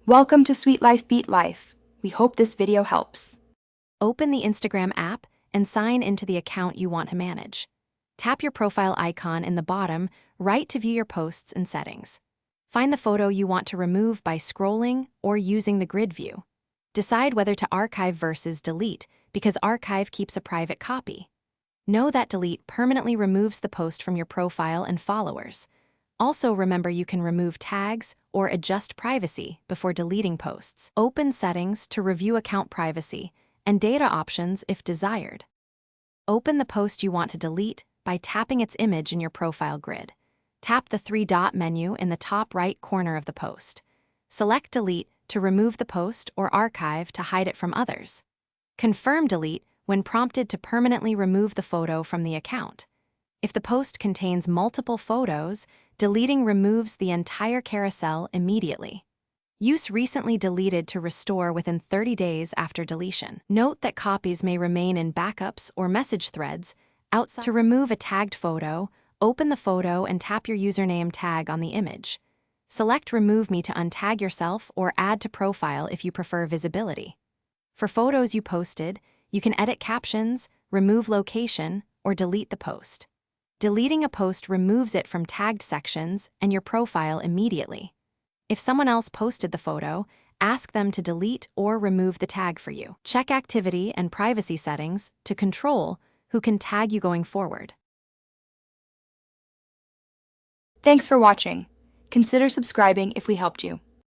Welcome to Sweet Life Beat Life. We hope this video helps. Open the Instagram app and sign into the account you want to manage. Tap your profile icon in the bottom right to view your posts and settings. Find the photo you want to remove by scrolling or using the grid view. Decide whether to archive versus delete because archive keeps a private copy. Know that delete permanently removes the post from your profile and followers. Also remember you can remove tags or adjust privacy before deleting posts. Open settings to review account privacy and data options if desired. Open the post you want to delete by tapping its image in your profile grid. Tap the three-dot menu in the top right corner of the post. Select Delete to remove the post or Archive to hide it from others. Confirm Delete when prompted to permanently remove the photo from the account. If the post contains multiple photos, deleting removes the entire carousel immediately. Use recently deleted to restore within 30 days after deletion. Note that copies may remain in backups or message threads outside. To remove a tagged photo, open the photo and tap your username tag on the image. Select Remove Me to untag yourself or add to profile if you prefer visibility. For photos you posted, you can edit captions, remove location, or delete the post. Deleting a post removes it from tagged sections and your profile immediately. If someone else posted the photo, ask them to delete or remove the tag for you. Check activity and privacy settings to control who can tag you going forward. Thanks for watching. Consider subscribing if we helped you.